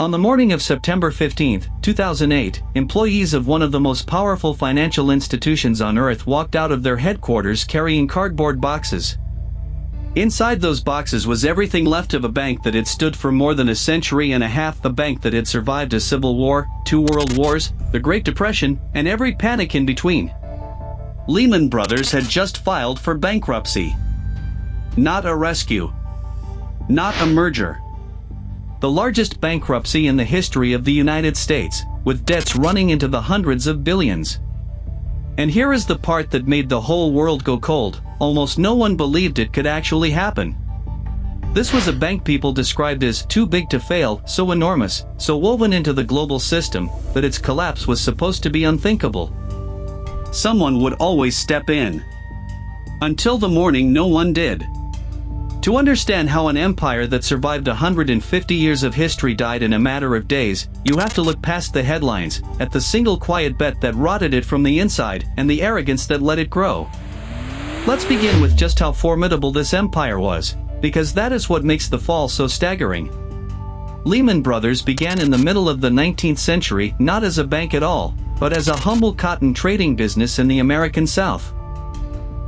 On the morning of September 15, 2008, employees of one of the most powerful financial institutions on Earth walked out of their headquarters carrying cardboard boxes. Inside those boxes was everything left of a bank that had stood for more than a century and a half, a bank that had survived a civil war, 2 world wars, the Great Depression, and every panic in between. Lehman Brothers had just filed for bankruptcy. Not a rescue. Not a merger. The largest bankruptcy in the history of the United States, with debts running into the hundreds of billions. And here is the part that made the whole world go cold: almost no one believed it could actually happen. This was a bank people described as too big to fail, so enormous, so woven into the global system, that its collapse was supposed to be unthinkable. Someone would always step in. Until the morning no one did. To understand how an empire that survived 150 years of history died in a matter of days, you have to look past the headlines, at the single quiet bet that rotted it from the inside, and the arrogance that let it grow. Let's begin with just how formidable this empire was, because that is what makes the fall so staggering. Lehman Brothers began in the middle of the 19th century not as a bank at all, but as a humble cotton trading business in the American South.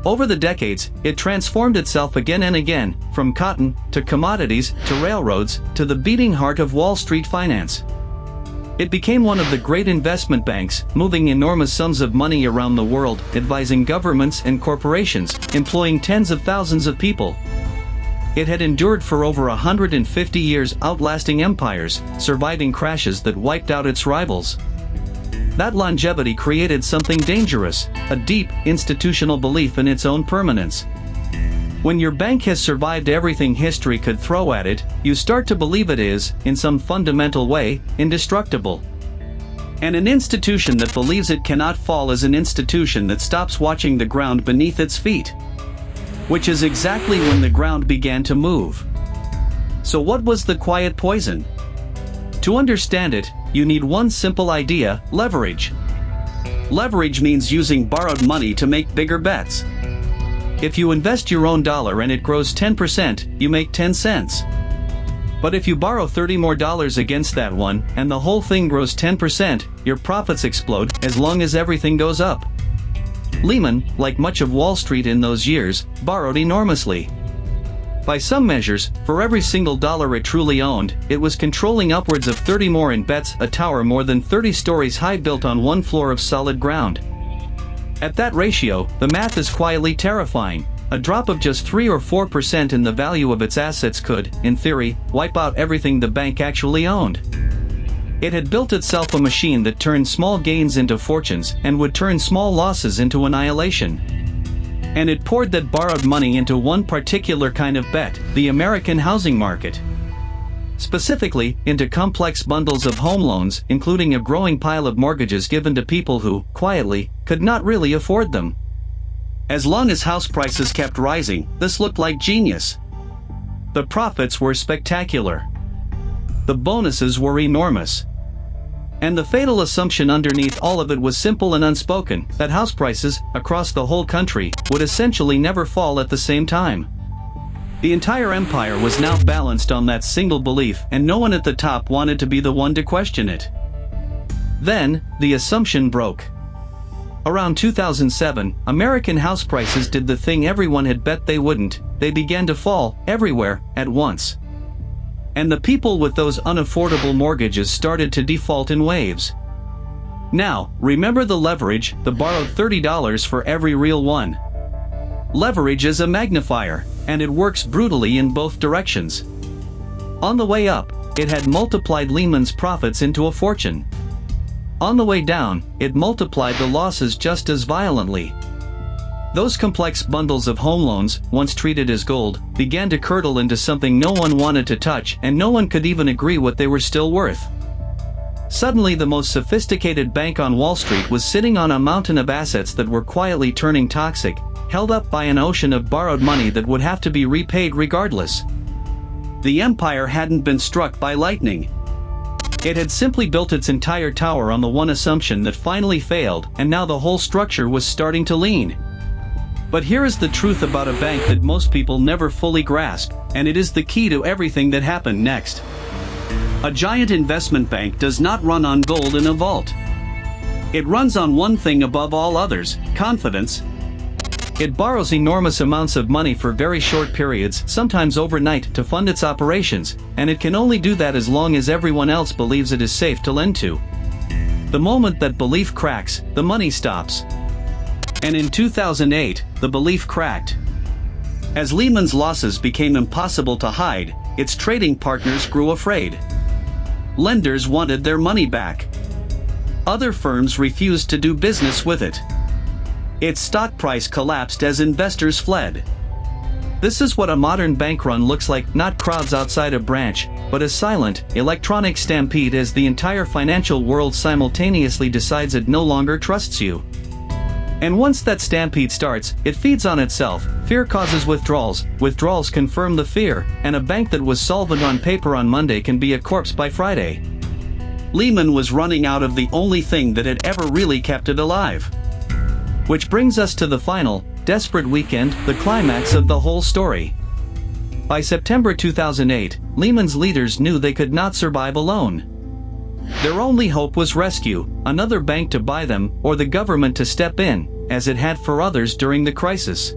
Over the decades, it transformed itself again and again, from cotton, to commodities, to railroads, to the beating heart of Wall Street finance. It became one of the great investment banks, moving enormous sums of money around the world, advising governments and corporations, employing tens of thousands of people. It had endured for over 150 years, outlasting empires, surviving crashes that wiped out its rivals. That longevity created something dangerous, a deep, institutional belief in its own permanence. When your bank has survived everything history could throw at it, you start to believe it is, in some fundamental way, indestructible. And an institution that believes it cannot fall is an institution that stops watching the ground beneath its feet. Which is exactly when the ground began to move. So what was the quiet poison? To understand it, you need one simple idea: leverage. Leverage means using borrowed money to make bigger bets. If you invest your own dollar and it grows 10%, you make 10 cents. But if you borrow $30 more against that one, and the whole thing grows 10%, your profits explode, as long as everything goes up. Lehman, like much of Wall Street in those years, borrowed enormously. By some measures, for every single dollar it truly owned, it was controlling upwards of 30 more in bets, a tower more than 30 stories high built on one floor of solid ground. At that ratio, the math is quietly terrifying. A drop of just 3 or 4% in the value of its assets could, in theory, wipe out everything the bank actually owned. It had built itself a machine that turned small gains into fortunes and would turn small losses into annihilation. And it poured that borrowed money into one particular kind of bet, the American housing market. Specifically, into complex bundles of home loans, including a growing pile of mortgages given to people who, quietly, could not really afford them. As long as house prices kept rising, this looked like genius. The profits were spectacular. The bonuses were enormous. And the fatal assumption underneath all of it was simple and unspoken, that house prices, across the whole country, would essentially never fall at the same time. The entire empire was now balanced on that single belief, and no one at the top wanted to be the one to question it. Then, the assumption broke. Around 2007, American house prices did the thing everyone had bet they wouldn't: they began to fall, everywhere, at once. And the people with those unaffordable mortgages started to default in waves. Now, remember the leverage, the borrowed $30 for every real one. Leverage is a magnifier, and it works brutally in both directions. On the way up, it had multiplied Lehman's profits into a fortune. On the way down, it multiplied the losses just as violently. Those complex bundles of home loans, once treated as gold, began to curdle into something no one wanted to touch, and no one could even agree what they were still worth. Suddenly the most sophisticated bank on Wall Street was sitting on a mountain of assets that were quietly turning toxic, held up by an ocean of borrowed money that would have to be repaid regardless. The empire hadn't been struck by lightning. It had simply built its entire tower on the one assumption that finally failed, and now the whole structure was starting to lean. But here is the truth about a bank that most people never fully grasp, and it is the key to everything that happened next. A giant investment bank does not run on gold in a vault. It runs on one thing above all others: confidence. It borrows enormous amounts of money for very short periods, sometimes overnight, to fund its operations, and it can only do that as long as everyone else believes it is safe to lend to. The moment that belief cracks, the money stops. And in 2008, the belief cracked. As Lehman's losses became impossible to hide, its trading partners grew afraid. Lenders wanted their money back. Other firms refused to do business with it. Its stock price collapsed as investors fled. This is what a modern bank run looks like, not crowds outside a branch, but a silent, electronic stampede as the entire financial world simultaneously decides it no longer trusts you. And once that stampede starts, it feeds on itself. Fear causes withdrawals, withdrawals confirm the fear, and a bank that was solvent on paper on Monday can be a corpse by Friday. Lehman was running out of the only thing that had ever really kept it alive. Which brings us to the final, desperate weekend, the climax of the whole story. By September 2008, Lehman's leaders knew they could not survive alone. Their only hope was rescue, another bank to buy them, or the government to step in, as it had for others during the crisis.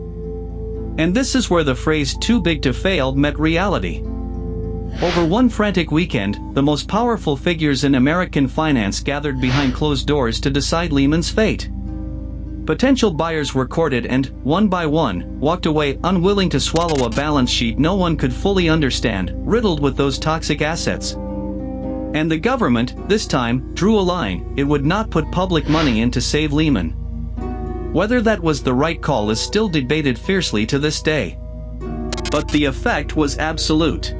And this is where the phrase "too big to fail" met reality. Over one frantic weekend, the most powerful figures in American finance gathered behind closed doors to decide Lehman's fate. Potential buyers were courted and, one by one, walked away unwilling to swallow a balance sheet no one could fully understand, riddled with those toxic assets. And the government, this time, drew a line: it would not put public money in to save Lehman. Whether that was the right call is still debated fiercely to this day. But the effect was absolute.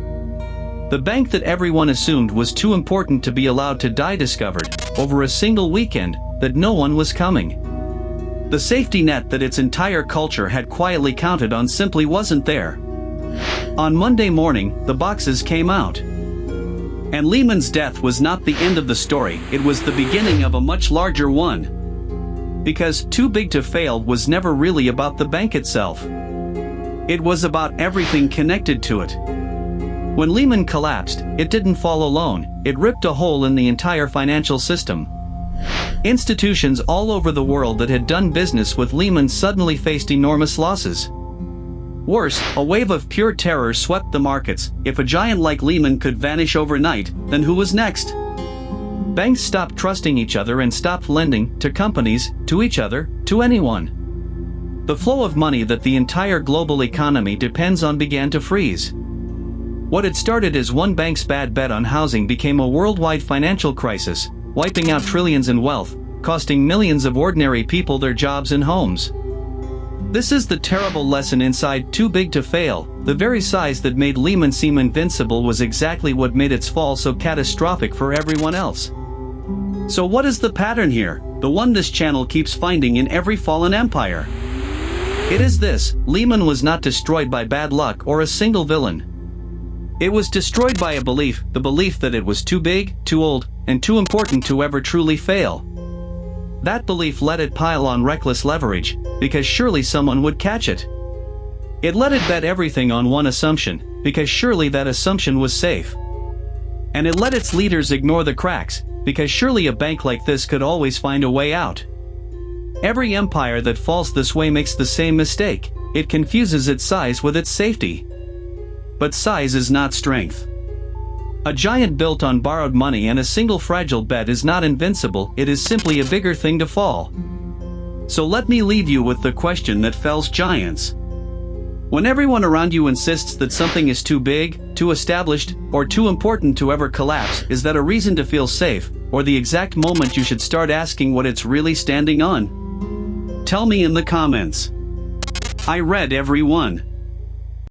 The bank that everyone assumed was too important to be allowed to die discovered, over a single weekend, that no one was coming. The safety net that its entire culture had quietly counted on simply wasn't there. On Monday morning, the boxes came out. And Lehman's death was not the end of the story, it was the beginning of a much larger one. Because too big to fail was never really about the bank itself. It was about everything connected to it. When Lehman collapsed, it didn't fall alone, it ripped a hole in the entire financial system. Institutions all over the world that had done business with Lehman suddenly faced enormous losses. Worse, a wave of pure terror swept the markets. If a giant like Lehman could vanish overnight, then who was next? Banks stopped trusting each other and stopped lending to companies, to each other, to anyone. The flow of money that the entire global economy depends on began to freeze. What had started as one bank's bad bet on housing became a worldwide financial crisis, wiping out trillions in wealth, costing millions of ordinary people their jobs and homes. This is the terrible lesson inside too big to fail. The very size that made Lehman seem invincible was exactly what made its fall so catastrophic for everyone else. So what is the pattern here, the one this channel keeps finding in every fallen empire? It is this: Lehman was not destroyed by bad luck or a single villain. It was destroyed by a belief, the belief that it was too big, too old, and too important to ever truly fail. That belief let it pile on reckless leverage, because surely someone would catch it. It let it bet everything on one assumption, because surely that assumption was safe. And it let its leaders ignore the cracks, because surely a bank like this could always find a way out. Every empire that falls this way makes the same mistake: it confuses its size with its safety. But size is not strength. A giant built on borrowed money and a single fragile bet is not invincible, it is simply a bigger thing to fall. So let me leave you with the question that fells giants. When everyone around you insists that something is too big, too established, or too important to ever collapse, is that a reason to feel safe, or the exact moment you should start asking what it's really standing on? Tell me in the comments. I read every one.